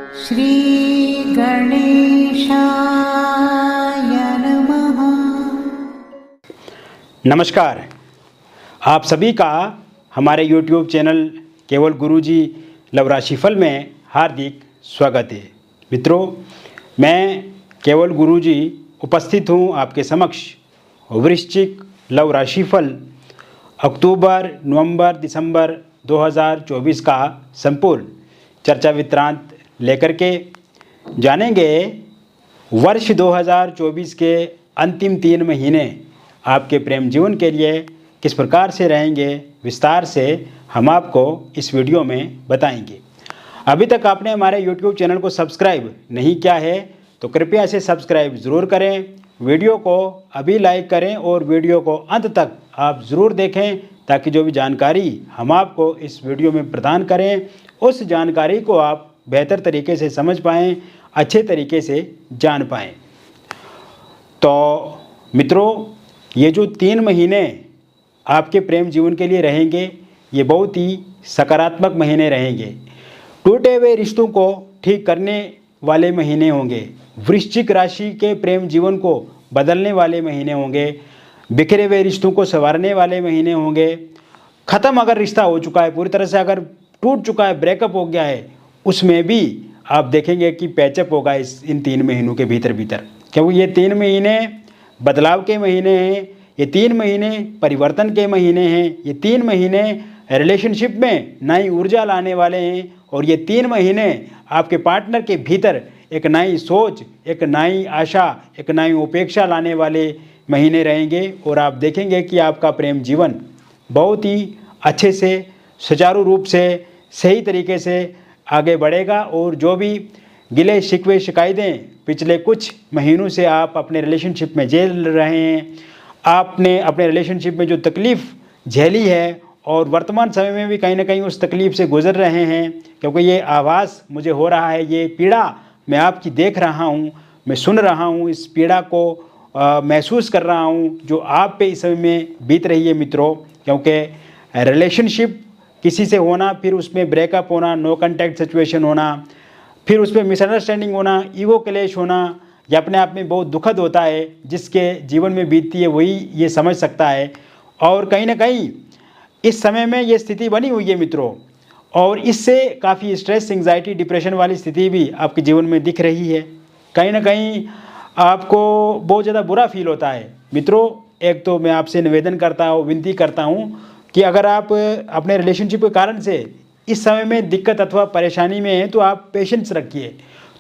श्री गणेशाय नमः। नमस्कार, आप सभी का हमारे YouTube चैनल केवल गुरुजी लव राशिफल में हार्दिक स्वागत है। मित्रों, मैं केवल गुरुजी उपस्थित हूँ आपके समक्ष वृश्चिक लव राशिफल अक्टूबर, नवंबर, दिसंबर 2024 का संपूर्ण चर्चा विवरांत लेकर के जानेंगे। वर्ष 2024 के अंतिम 3 महीने आपके प्रेम जीवन के लिए किस प्रकार से रहेंगे, विस्तार से हम आपको इस वीडियो में बताएंगे। अभी तक आपने हमारे YouTube चैनल को सब्सक्राइब नहीं किया है तो कृपया इसे सब्सक्राइब ज़रूर करें, वीडियो को अभी लाइक करें और वीडियो को अंत तक आप ज़रूर देखें ताकि जो भी जानकारी हम आपको इस वीडियो में प्रदान करें उस जानकारी को आप बेहतर तरीके से समझ पाएँ, अच्छे तरीके से जान पाएँ। तो मित्रों, ये जो 3 महीने आपके प्रेम जीवन के लिए रहेंगे ये बहुत ही सकारात्मक महीने रहेंगे। टूटे हुए रिश्तों को ठीक करने वाले महीने होंगे। वृश्चिक राशि के प्रेम जीवन को बदलने वाले महीने होंगे। बिखरे हुए रिश्तों को संवारने वाले महीने होंगे। ख़त्म अगर रिश्ता हो चुका है, पूरी तरह से अगर टूट चुका है, ब्रेकअप हो गया है, उसमें भी आप देखेंगे कि पैचअप होगा इन 3 महीनों के भीतर क्योंकि ये 3 महीने बदलाव के महीने हैं, ये 3 महीने परिवर्तन के महीने हैं, ये 3 महीने रिलेशनशिप में नई ऊर्जा लाने वाले हैं और ये 3 महीने आपके पार्टनर के भीतर एक नई सोच, एक नई आशा, एक नई उपेक्षा लाने वाले महीने रहेंगे और आप देखेंगे कि आपका प्रेम जीवन बहुत ही अच्छे से, सुचारू रूप से, सही तरीके से आगे बढ़ेगा। और जो भी गिले शिकवे शिकायतें पिछले कुछ महीनों से आप अपने रिलेशनशिप में झेल रहे हैं, आपने अपने रिलेशनशिप में जो तकलीफ़ झेली है और वर्तमान समय में भी कहीं ना कहीं उस तकलीफ़ से गुजर रहे हैं, क्योंकि ये आवाज़ मुझे हो रहा है, ये पीड़ा मैं आपकी देख रहा हूँ, मैं सुन रहा हूँ, इस पीड़ा को महसूस कर रहा हूँ जो आप पे इस समय में बीत रही है मित्रों। क्योंकि रिलेशनशिप किसी से होना, फिर उसमें ब्रेकअप होना, नो कॉन्टैक्ट सिचुएशन होना, फिर उसमें मिसअंडरस्टैंडिंग होना, ईगो क्लैश होना, ये अपने आप में बहुत दुखद होता है। जिसके जीवन में बीतती है वही ये समझ सकता है। और कहीं ना कहीं इस समय में ये स्थिति बनी हुई है मित्रों, और इससे काफ़ी स्ट्रेस, एंग्जाइटी, डिप्रेशन वाली स्थिति भी आपके जीवन में दिख रही है। कहीं ना कहीं आपको बहुत ज़्यादा बुरा फील होता है मित्रों। एक तो मैं आपसे निवेदन करता हूँ, विनती करता हूँ कि अगर आप अपने रिलेशनशिप के कारण से इस समय में दिक्कत अथवा परेशानी में हैं तो आप पेशेंस रखिए,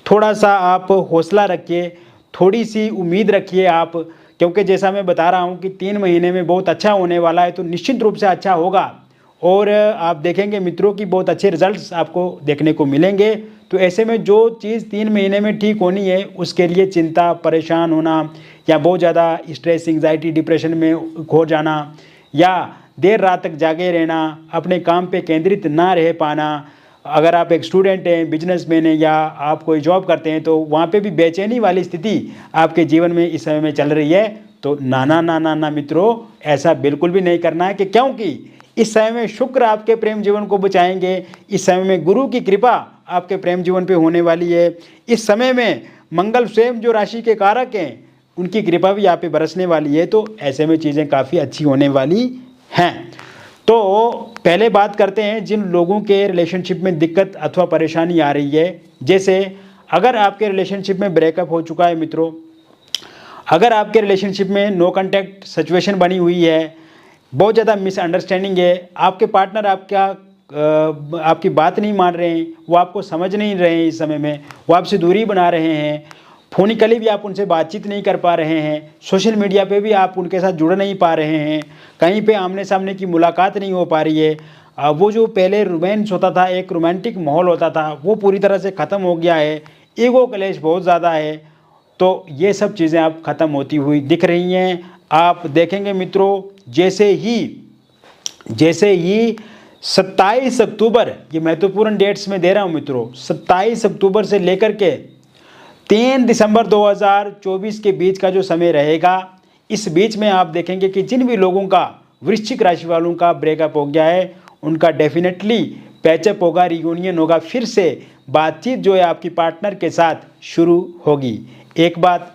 थोड़ा सा आप हौसला रखिए, थोड़ी सी उम्मीद रखिए आप, क्योंकि जैसा मैं बता रहा हूँ कि 3 महीने में बहुत अच्छा होने वाला है, तो निश्चित रूप से अच्छा होगा और आप देखेंगे मित्रों कि बहुत अच्छे रिजल्ट्स आपको देखने को मिलेंगे। तो ऐसे में जो चीज़ 3 महीने में ठीक होनी है उसके लिए चिंता, परेशान होना या बहुत ज़्यादा स्ट्रेस, एंग्जाइटी, डिप्रेशन में खो जाना या देर रात तक जागे रहना, अपने काम पे केंद्रित ना रह पाना, अगर आप एक स्टूडेंट हैं, बिजनेसमैन हैं या आप कोई जॉब करते हैं तो वहाँ पे भी बेचैनी वाली स्थिति आपके जीवन में इस समय में चल रही है, तो ना मित्रों, ऐसा बिल्कुल भी नहीं करना है। कि क्योंकि इस समय में शुक्र आपके प्रेम जीवन को बचाएंगे, इस समय में गुरु की कृपा आपके प्रेम जीवन पे होने वाली है, इस समय में मंगल स्वयं जो राशि के कारक हैं उनकी कृपा भी आप पे बरसने वाली है। तो ऐसे में चीज़ें काफ़ी अच्छी होने वाली हैं। तो पहले बात करते हैं जिन लोगों के रिलेशनशिप में दिक्कत अथवा परेशानी आ रही है। जैसे अगर आपके रिलेशनशिप में ब्रेकअप हो चुका है मित्रों, अगर आपके रिलेशनशिप में नो कॉन्टैक्ट सिचुएशन बनी हुई है, बहुत ज़्यादा मिसअंडरस्टैंडिंग है, आपके पार्टनर आपकी बात नहीं मान रहे हैं, वो आपको समझ नहीं रहे हैं, इस समय में वो आपसे दूरी बना रहे हैं, फोनिकली भी आप उनसे बातचीत नहीं कर पा रहे हैं, सोशल मीडिया पे भी आप उनके साथ जुड़ नहीं पा रहे हैं, कहीं पे आमने सामने की मुलाकात नहीं हो पा रही है, वो जो पहले रोमांस होता था, एक रोमांटिक माहौल होता था, वो पूरी तरह से ख़त्म हो गया है, ईगो क्लैश बहुत ज़्यादा है। तो ये सब चीज़ें आप ख़त्म होती हुई दिख रही हैं। आप देखेंगे मित्रों, जैसे ही 27 अक्टूबर, ये महत्वपूर्ण डेट्स में दे रहा हूँ मित्रों, 27 अक्टूबर से लेकर के 3 दिसंबर 2024 के बीच का जो समय रहेगा, इस बीच में आप देखेंगे कि जिन भी लोगों का, वृश्चिक राशि वालों का ब्रेकअप हो गया है, उनका डेफिनेटली पैचअप होगा, रियूनियन होगा, फिर से बातचीत जो है आपकी पार्टनर के साथ शुरू होगी। एक बात।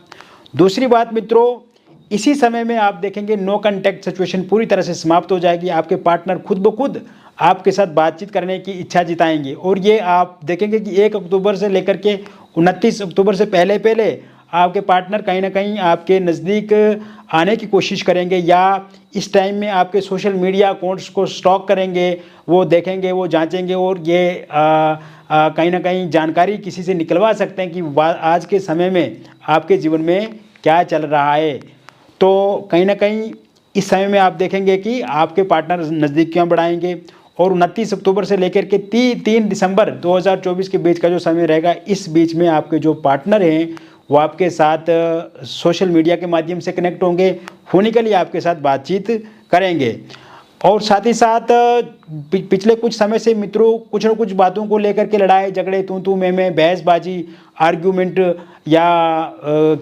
दूसरी बात मित्रों, इसी समय में आप देखेंगे नो कांटेक्ट सिचुएशन पूरी तरह से समाप्त हो जाएगी। आपके पार्टनर खुद ब खुद आपके साथ बातचीत करने की इच्छा जताएंगे और ये आप देखेंगे कि 1 अक्टूबर से लेकर के 29 अक्टूबर से पहले पहले आपके पार्टनर कहीं ना कहीं आपके नज़दीक आने की कोशिश करेंगे, या इस टाइम में आपके सोशल मीडिया अकाउंट्स को स्टॉक करेंगे, वो देखेंगे, वो जांचेंगे और ये कहीं ना कहीं जानकारी किसी से निकलवा सकते हैं कि आज के समय में आपके जीवन में क्या चल रहा है। तो कहीं ना कहीं इस समय में आप देखेंगे कि आपके पार्टनर नज़दीकियाँ बढ़ाएंगे और 29 अक्टूबर से लेकर के 3 दिसंबर 2024 के बीच का जो समय रहेगा, इस बीच में आपके जो पार्टनर हैं वो आपके साथ सोशल मीडिया के माध्यम से कनेक्ट होंगे, फोनिकली आपके साथ बातचीत करेंगे। और साथ ही साथ पिछले कुछ समय से मित्रों कुछ न कुछ बातों को लेकर के लड़ाई झगड़े, तू मैं बहसबाजी, आर्ग्यूमेंट या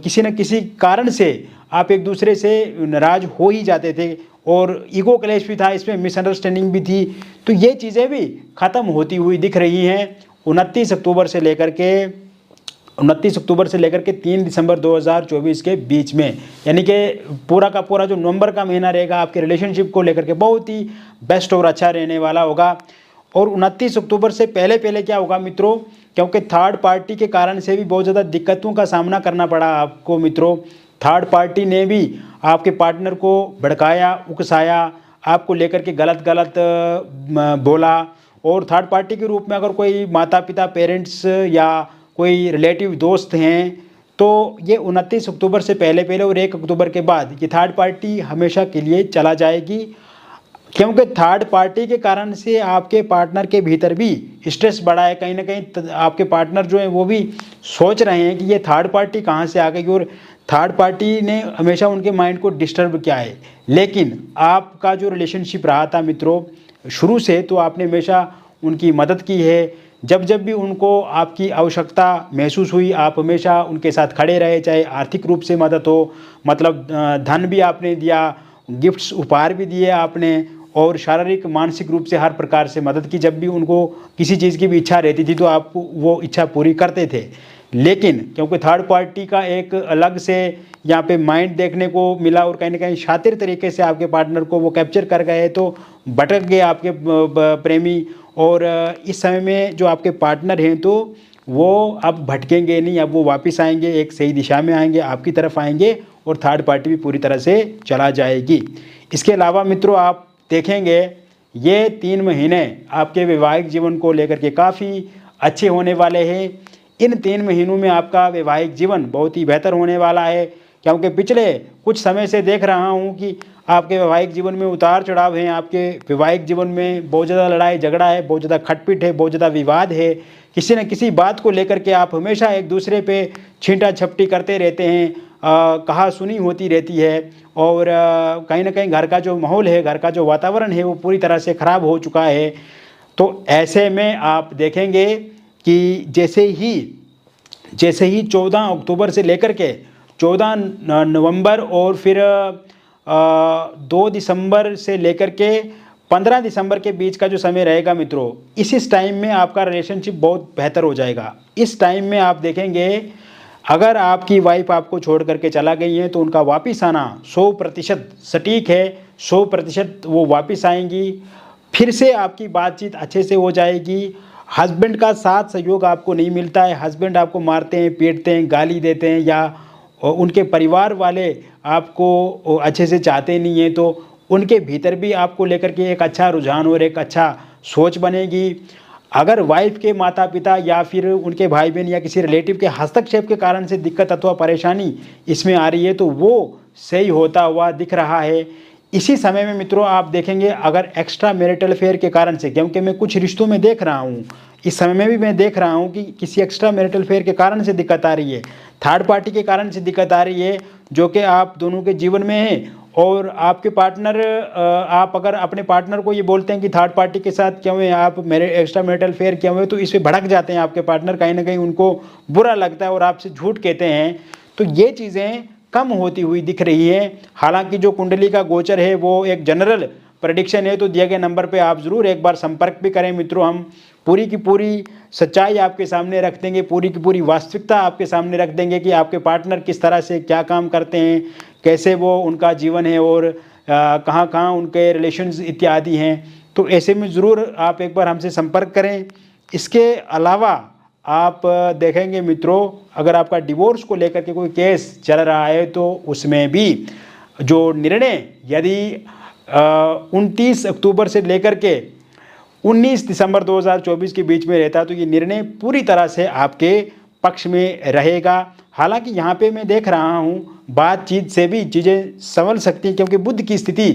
किसी न किसी कारण से आप एक दूसरे से नाराज़ हो ही जाते थे और ईगो क्लैश भी था, इसमें मिसअंडरस्टैंडिंग भी थी। तो ये चीज़ें भी ख़त्म होती हुई दिख रही हैं 29 अक्टूबर से लेकर के 3 दिसंबर 2024 के बीच में। यानी कि पूरा का पूरा जो नवंबर का महीना रहेगा आपके रिलेशनशिप को लेकर के बहुत ही बेस्ट और अच्छा रहने वाला होगा। और 29 अक्टूबर से पहले पहले क्या होगा मित्रों, क्योंकि थर्ड पार्टी के कारण से भी बहुत ज़्यादा दिक्कतों का सामना करना पड़ा आपको मित्रों। थर्ड पार्टी ने भी आपके पार्टनर को भड़काया, उकसाया, आपको लेकर के गलत बोला। और थर्ड पार्टी के रूप में अगर कोई माता पिता, पेरेंट्स या कोई रिलेटिव दोस्त हैं तो ये 29 अक्टूबर से पहले पहले और 1 अक्टूबर के बाद ये थर्ड पार्टी हमेशा के लिए चला जाएगी। क्योंकि थर्ड पार्टी के कारण से आपके पार्टनर के भीतर भी स्ट्रेस बढ़ा है। कहीं ना कहीं आपके पार्टनर जो हैं वो भी सोच रहे हैं कि ये थर्ड पार्टी कहाँ से आ गई और थर्ड पार्टी ने हमेशा उनके माइंड को डिस्टर्ब किया है। लेकिन आपका जो रिलेशनशिप रहा था मित्रों शुरू से, तो आपने हमेशा उनकी मदद की है। जब जब भी उनको आपकी आवश्यकता महसूस हुई आप हमेशा उनके साथ खड़े रहे, चाहे आर्थिक रूप से मदद हो, मतलब धन भी आपने दिया, गिफ्ट्स उपहार भी दिए आपने, और शारीरिक मानसिक रूप से हर प्रकार से मदद की। जब भी उनको किसी चीज़ की भी इच्छा रहती थी तो आप वो इच्छा पूरी करते थे। लेकिन क्योंकि थर्ड पार्टी का एक अलग से यहाँ पे माइंड देखने को मिला और कहीं ना कहीं शातिर तरीके से आपके पार्टनर को वो कैप्चर कर गए, तो भटक गए आपके प्रेमी। और इस समय में जो आपके पार्टनर हैं तो वो अब भटकेंगे नहीं, अब वो वापस आएंगे, एक सही दिशा में आएंगे, आपकी तरफ आएंगे और थर्ड पार्टी भी पूरी तरह से चला जाएगी। इसके अलावा मित्रों आप देखेंगे ये 3 महीने आपके वैवाहिक जीवन को लेकर के काफ़ी अच्छे होने वाले हैं। इन 3 महीनों में आपका वैवाहिक जीवन बहुत ही बेहतर होने वाला है, क्योंकि पिछले कुछ समय से देख रहा हूँ कि आपके वैवाहिक जीवन में उतार चढ़ाव हैं। आपके वैवाहिक जीवन में बहुत ज़्यादा लड़ाई झगड़ा है, बहुत ज़्यादा खटपिट है, बहुत ज़्यादा विवाद है। किसी न किसी बात को लेकर के आप हमेशा एक दूसरे पे छींटा झपटी करते रहते हैं, कहा सुनी होती रहती है। और कहीं ना कहीं घर का जो माहौल है, घर का जो वातावरण है वो पूरी तरह से ख़राब हो चुका है। तो ऐसे में आप देखेंगे कि जैसे ही 14 अक्टूबर से लेकर के 14 नवंबर और फिर 2 दिसंबर से लेकर के 15 दिसंबर के बीच का जो समय रहेगा मित्रों, इस टाइम में आपका रिलेशनशिप बहुत बेहतर हो जाएगा। इस टाइम में आप देखेंगे अगर आपकी वाइफ आपको छोड़ करके चला गई है तो उनका वापस आना 100% सटीक है। 100% वो वापस आएंगी, फिर से आपकी बातचीत अच्छे से हो जाएगी। हस्बैंड का साथ सहयोग आपको नहीं मिलता है, हस्बैंड आपको मारते हैं, पीटते हैं, गाली देते हैं, या उनके परिवार वाले आपको अच्छे से चाहते नहीं हैं, तो उनके भीतर भी आपको लेकर के एक अच्छा रुझान और एक अच्छा सोच बनेगी। अगर वाइफ के माता पिता या फिर उनके भाई बहन या किसी रिलेटिव के हस्तक्षेप के कारण से दिक्कत अथवा परेशानी इसमें आ रही है तो वो सही होता हुआ दिख रहा है। इसी समय में मित्रों आप देखेंगे अगर एक्स्ट्रा मैरिटल अफेयर के कारण से, क्योंकि मैं कुछ रिश्तों में देख रहा हूँ, इस समय में भी मैं देख रहा हूँ कि किसी एक्स्ट्रा मैरिटल अफेयर के कारण से दिक्कत आ रही है, थर्ड पार्टी के कारण से दिक्कत आ रही है, जो कि आप दोनों के जीवन में है। और आपके पार्टनर, आप अगर अपने पार्टनर को ये बोलते हैं कि थर्ड पार्टी के साथ क्यों है आप, मेरे एक्स्ट्रा मैरिटल अफेयर क्यों है, तो इस पर भड़क जाते हैं आपके पार्टनर, कहीं ना कहीं उनको बुरा लगता है और आपसे झूठ कहते हैं। तो ये चीज़ें कम होती हुई दिख रही है। हालांकि जो कुंडली का गोचर है वो एक जनरल प्रेडिक्शन है तो दिए गए नंबर पे आप ज़रूर एक बार संपर्क भी करें मित्रों। हम पूरी की पूरी सच्चाई आपके सामने रख देंगे, पूरी की पूरी वास्तविकता आपके सामने रख देंगे कि आपके पार्टनर किस तरह से क्या काम करते हैं, कैसे वो उनका जीवन है और कहाँ कहाँ उनके रिलेशंस इत्यादि हैं। तो ऐसे में ज़रूर आप एक बार हमसे संपर्क करें। इसके अलावा आप देखेंगे मित्रों, अगर आपका डिवोर्स को लेकर के कोई केस चल रहा है तो उसमें भी जो निर्णय यदि 29 अक्टूबर से लेकर के 19 दिसंबर 2024 के बीच में रहता है तो ये निर्णय पूरी तरह से आपके पक्ष में रहेगा। हालांकि यहाँ पे मैं देख रहा हूँ बातचीत से भी चीज़ें संभल सकती हैं, क्योंकि बुध की स्थिति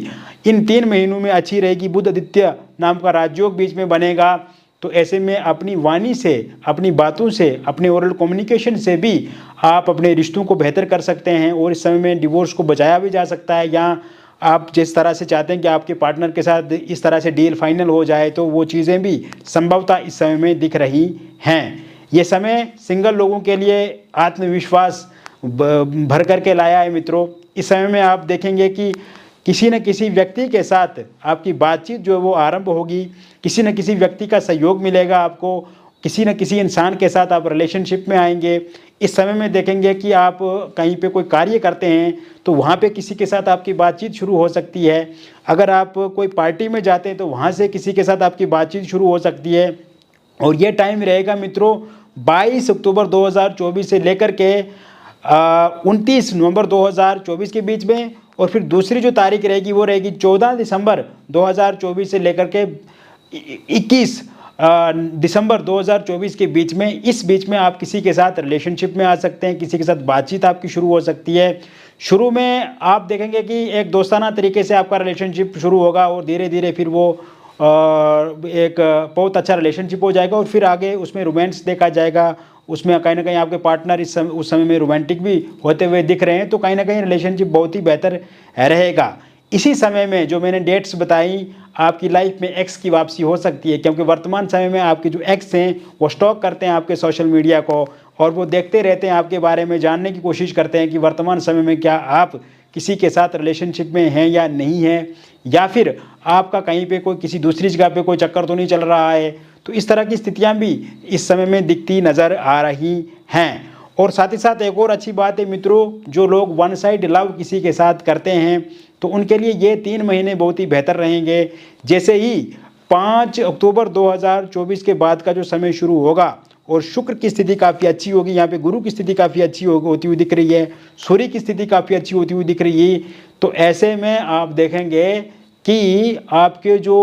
इन 3 महीनों में अच्छी रहेगी। बुध आदित्य नाम का राजयोग बीच में बनेगा, तो ऐसे में अपनी वाणी से, अपनी बातों से, अपने ओरल कम्युनिकेशन से भी आप अपने रिश्तों को बेहतर कर सकते हैं और इस समय में डिवोर्स को बचाया भी जा सकता है। या आप जिस तरह से चाहते हैं कि आपके पार्टनर के साथ इस तरह से डील फाइनल हो जाए तो वो चीज़ें भी संभवतः इस समय में दिख रही हैं। ये समय सिंगल लोगों के लिए आत्मविश्वास भर करके लाया है मित्रों। इस समय में आप देखेंगे कि किसी न किसी व्यक्ति के साथ आपकी बातचीत जो है वो आरंभ होगी, किसी न किसी व्यक्ति का सहयोग मिलेगा आपको, किसी न किसी इंसान के साथ आप रिलेशनशिप में आएंगे। इस समय में देखेंगे कि आप कहीं पे कोई कार्य करते हैं तो वहाँ पे किसी के साथ आपकी बातचीत शुरू हो सकती है। अगर आप कोई पार्टी में जाते हैं तो वहाँ से किसी के साथ आपकी बातचीत शुरू हो सकती है। और ये टाइम रहेगा मित्रों 22 अक्टूबर 2024 से लेकर के 29 नवंबर 2024 के बीच में, और फिर दूसरी जो तारीख रहेगी वो रहेगी 14 दिसंबर 2024 से लेकर के 21 दिसंबर 2024 के बीच में। इस बीच में आप किसी के साथ रिलेशनशिप में आ सकते हैं, किसी के साथ बातचीत आपकी शुरू हो सकती है। शुरू में आप देखेंगे कि एक दोस्ताना तरीके से आपका रिलेशनशिप शुरू होगा और धीरे धीरे फिर वो एक बहुत अच्छा रिलेशनशिप हो जाएगा और फिर आगे उसमें रोमांस देखा जाएगा। उसमें कहीं ना कहीं आपके पार्टनर उस समय में रोमांटिक भी होते हुए दिख रहे हैं, तो कहीं ना कहीं रिलेशनशिप बहुत ही बेहतर रहेगा। इसी समय में जो मैंने डेट्स बताई, आपकी लाइफ में एक्स की वापसी हो सकती है, क्योंकि वर्तमान समय में आपके जो एक्स हैं वो स्टॉक करते हैं आपके सोशल मीडिया को और वो देखते रहते हैं आपके बारे में, जानने की कोशिश करते हैं कि वर्तमान समय में क्या आप किसी के साथ रिलेशनशिप में हैं या नहीं हैं, या फिर आपका कहीं पे कोई किसी दूसरी जगह पे कोई चक्कर तो नहीं चल रहा है। तो इस तरह की स्थितियां भी इस समय में दिखती नज़र आ रही हैं। और साथ ही साथ एक और अच्छी बात है मित्रों, जो लोग वन साइड लव किसी के साथ करते हैं तो उनके लिए ये 3 महीने बहुत ही बेहतर रहेंगे। जैसे ही 5 अक्टूबर 2024 के बाद का जो समय शुरू होगा और शुक्र की स्थिति काफ़ी अच्छी होगी, यहाँ पे गुरु की स्थिति काफ़ी अच्छी होती हुई दिख रही है, सूर्य की स्थिति काफ़ी अच्छी होती हुई दिख रही है। तो ऐसे में आप देखेंगे कि आपके जो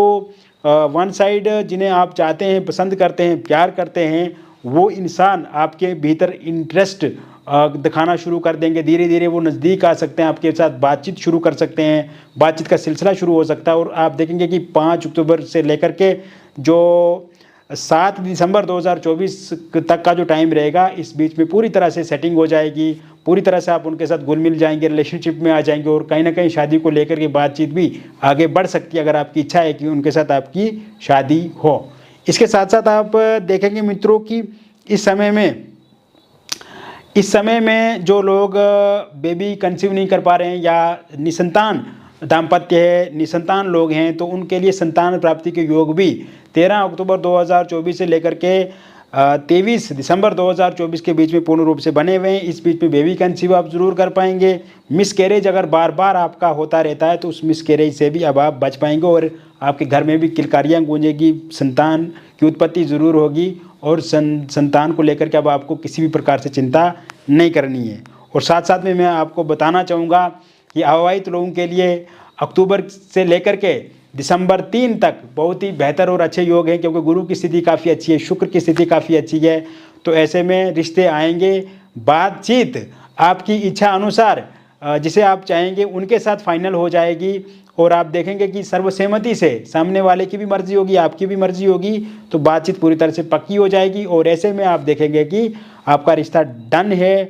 वन साइड जिन्हें आप चाहते हैं, पसंद करते हैं, प्यार करते हैं, वो इंसान आपके भीतर इंटरेस्ट दिखाना शुरू कर देंगे। धीरे धीरे वो नज़दीक आ सकते हैं, आपके साथ बातचीत शुरू कर सकते हैं, बातचीत का सिलसिला शुरू हो सकता है। और आप देखेंगे कि 5 अक्टूबर से लेकर के जो 7 दिसंबर 2024 तक का जो टाइम रहेगा, इस बीच में पूरी तरह से सेटिंग हो जाएगी, पूरी तरह से आप उनके साथ घुल मिल जाएंगे, रिलेशनशिप में आ जाएंगे और कहीं ना कहीं शादी को लेकर के बातचीत भी आगे बढ़ सकती है, अगर आपकी इच्छा है कि उनके साथ आपकी शादी हो। इसके साथ साथ आप देखेंगे मित्रों कि इस समय में जो लोग बेबी कंसीव नहीं कर पा रहे हैं या निसंतान दाम्पत्य है, निसंतान लोग हैं, तो उनके लिए संतान प्राप्ति के योग भी 13 अक्टूबर 2024 से लेकर के 23 दिसंबर 2024 के बीच में पूर्ण रूप से बने हुए हैं। इस बीच में बेबी कंसीव आप जरूर कर पाएंगे। मिसकैरेज अगर बार बार आपका होता रहता है तो उस मिसकैरेज से भी अब आप बच पाएंगे और आपके घर में भी किलकारियाँ गूंजेगी, संतान की उत्पत्ति ज़रूर होगी और संतान को लेकर के अब आपको किसी भी प्रकार से चिंता नहीं करनी है। और साथ साथ में मैं आपको बताना चाहूँगा कि अविवाहित लोगों के लिए अक्टूबर से लेकर के दिसंबर 3 तक बहुत ही बेहतर और अच्छे योग हैं, क्योंकि गुरु की स्थिति काफ़ी अच्छी है, शुक्र की स्थिति काफ़ी अच्छी है। तो ऐसे में रिश्ते आएंगे, बातचीत आपकी इच्छा अनुसार जिसे आप चाहेंगे उनके साथ फाइनल हो जाएगी और आप देखेंगे कि सर्वसहमति से सामने वाले की भी मर्जी होगी, आपकी भी मर्जी होगी, तो बातचीत पूरी तरह से पक्की हो जाएगी। और ऐसे में आप देखेंगे कि आपका रिश्ता डन है,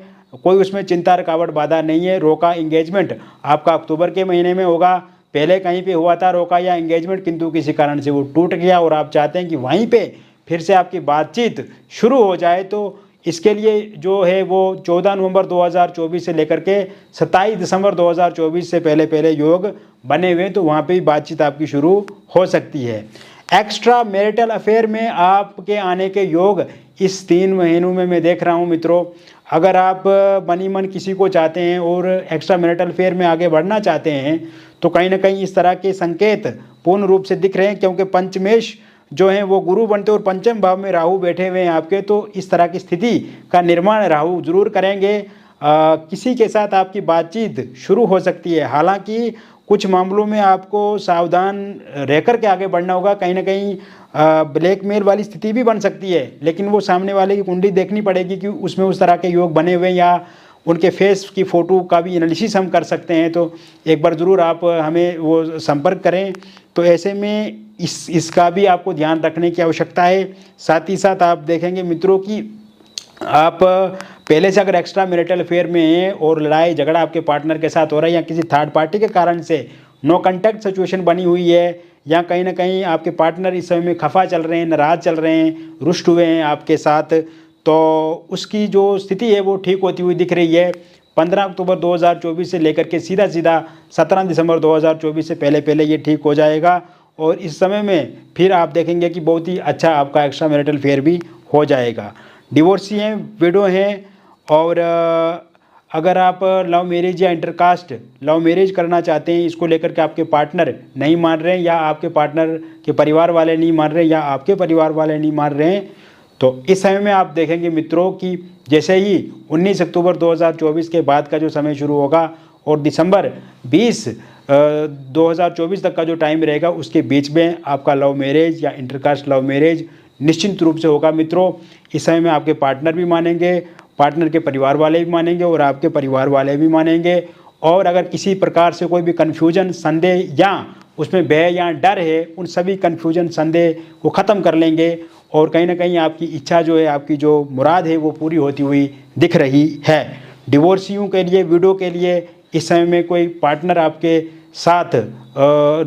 कोई उसमें चिंता रुकावट बाधा नहीं है। रोका एंगेजमेंट आपका अक्टूबर के महीने में होगा, पहले कहीं पे हुआ था रोका या एंगेजमेंट, किंतु किसी कारण से वो टूट गया और आप चाहते हैं कि वहीं पे फिर से आपकी बातचीत शुरू हो जाए, तो इसके लिए जो है वो 14 नवंबर 2024 से लेकर के 27 दिसंबर 2024 से पहले पहले योग बने हुए हैं, तो वहाँ पे भी बातचीत आपकी शुरू हो सकती है। एक्स्ट्रा मैरिटल अफेयर में आपके आने के योग इस 3 महीनों में मैं देख रहा हूँ मित्रों। अगर आप मनी मन किसी को चाहते हैं और एक्स्ट्रा मैरिटल अफेयर में आगे बढ़ना चाहते हैं तो कहीं ना कहीं इस तरह के संकेत पूर्ण रूप से दिख रहे हैं, क्योंकि पंचमेश जो हैं वो गुरु बनते और पंचम भाव में राहु बैठे हुए हैं आपके, तो इस तरह की स्थिति का निर्माण राहु जरूर करेंगे। किसी के साथ आपकी बातचीत शुरू हो सकती है, हालांकि कुछ मामलों में आपको सावधान रह कर के आगे बढ़ना होगा। कहीं ना कहीं ब्लैकमेल वाली स्थिति भी बन सकती है, लेकिन वो सामने वाले की कुंडली देखनी पड़ेगी कि उसमें उस तरह के योग बने हुए हैं या उनके फेस की फ़ोटो का भी एनालिसिस हम कर सकते हैं। तो एक बार ज़रूर आप हमें वो संपर्क करें। तो ऐसे में इसका भी आपको ध्यान रखने की आवश्यकता है। साथ ही साथ आप देखेंगे मित्रों कि आप पहले से अगर एक्स्ट्रा मैरिटल अफेयर में हैं और लड़ाई झगड़ा आपके पार्टनर के साथ हो रहा है या किसी थर्ड पार्टी के कारण से नो कंटेक्ट सिचुएशन बनी हुई है, या कहीं ना कहीं आपके पार्टनर इस समय में खफा चल रहे हैं, नाराज़ चल रहे हैं, रुष्ट हुए हैं आपके साथ, तो उसकी जो स्थिति है वो ठीक होती हुई दिख रही है। 15 अक्टूबर 2024 से लेकर के सीधा 17 दिसंबर 2024 से पहले पहले ये ठीक हो जाएगा। और इस समय में फिर आप देखेंगे कि बहुत ही अच्छा आपका एक्स्ट्रा मैरिटल अफेयर भी हो जाएगा। डिवोर्सी हैं, विडो हैं, और अगर आप लव मैरिज या इंटरकास्ट लव मैरिज करना चाहते हैं, इसको लेकर के आपके पार्टनर नहीं मान रहे हैं या आपके पार्टनर के परिवार वाले नहीं मान रहे हैं या आपके परिवार वाले नहीं मान रहे हैं, तो इस समय में आप देखेंगे मित्रों कि जैसे ही 19 अक्टूबर 2024 के बाद का जो समय शुरू होगा और दिसंबर 20 2024 तक का जो टाइम रहेगा, उसके बीच में आपका लव मैरिज या इंटरकास्ट लव मैरिज निश्चित रूप से होगा मित्रों। इस समय में आपके पार्टनर भी मानेंगे, पार्टनर के परिवार वाले भी मानेंगे और आपके परिवार वाले भी मानेंगे। और अगर किसी प्रकार से कोई भी कन्फ्यूजन, संदेह या उसमें भय या डर है, उन सभी कन्फ्यूजन, संदेह को ख़त्म कर लेंगे और कहीं ना कहीं आपकी इच्छा जो है, आपकी जो मुराद है वो पूरी होती हुई दिख रही है। डिवोर्सियों के लिए, विडो के लिए इस समय में कोई पार्टनर आपके साथ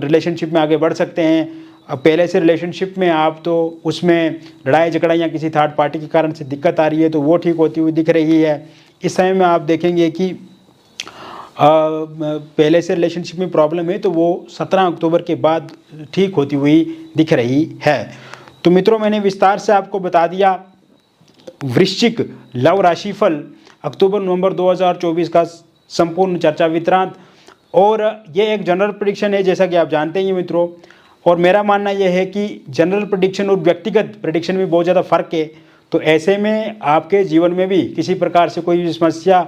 रिलेशनशिप में आगे बढ़ सकते हैं। अब पहले से रिलेशनशिप में आप तो उसमें लड़ाई झगड़ा या किसी थर्ड पार्टी के कारण से दिक्कत आ रही है, तो वो ठीक होती हुई दिख रही है। इस समय में आप देखेंगे कि पहले से रिलेशनशिप में प्रॉब्लम है, तो वो 17 अक्टूबर के बाद ठीक होती हुई दिख रही है। तो मित्रों, मैंने विस्तार से आपको बता दिया वृश्चिक लव राशिफल अक्टूबर नवंबर 2024 का संपूर्ण चर्चा वितरण, और ये एक जनरल प्रेडिक्शन है जैसा कि आप जानते ही मित्रों। और मेरा मानना यह है कि जनरल प्रेडिक्शन और व्यक्तिगत प्रेडिक्शन में बहुत ज़्यादा फ़र्क है। तो ऐसे में आपके जीवन में भी किसी प्रकार से कोई समस्या,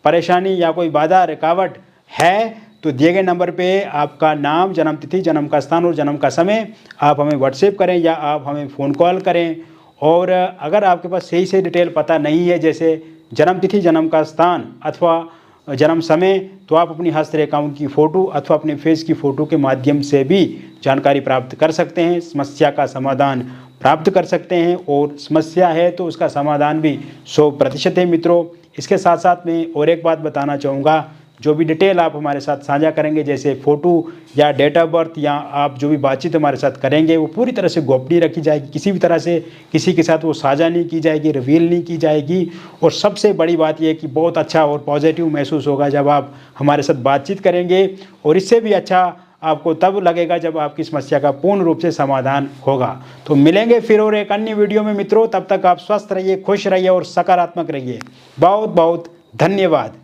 परेशानी या कोई बाधा, रुकावट है, तो दिए गए नंबर पे आपका नाम, जन्म तिथि, जन्म का स्थान और जन्म का समय आप हमें व्हाट्सएप करें या आप हमें फ़ोन कॉल करें। और अगर आपके पास सही से डिटेल पता नहीं है, जैसे जन्म तिथि, जन्म का स्थान अथवा जन्म समय, तो आप अपनी हस्तरेखाओं की फ़ोटो अथवा अपने फेस की फ़ोटो के माध्यम से भी जानकारी प्राप्त कर सकते हैं, समस्या का समाधान प्राप्त कर सकते हैं। और समस्या है तो उसका समाधान भी 100% है मित्रों। इसके साथ साथ मैं और एक बात बताना चाहूँगा, जो भी डिटेल आप हमारे साथ साझा करेंगे, जैसे फ़ोटो या डेट ऑफ बर्थ या आप जो भी बातचीत हमारे साथ करेंगे, वो पूरी तरह से गोपनीय रखी जाएगी। किसी भी तरह से किसी के साथ वो साझा नहीं की जाएगी, रिवील नहीं की जाएगी। और सबसे बड़ी बात यह कि बहुत अच्छा और पॉजिटिव महसूस होगा जब आप हमारे साथ बातचीत करेंगे, और इससे भी अच्छा आपको तब लगेगा जब आपकी समस्या का पूर्ण रूप से समाधान होगा। तो मिलेंगे फिर और एक अन्य वीडियो में मित्रों। तब तक आप स्वस्थ रहिए, खुश रहिए और सकारात्मक रहिए। बहुत बहुत धन्यवाद।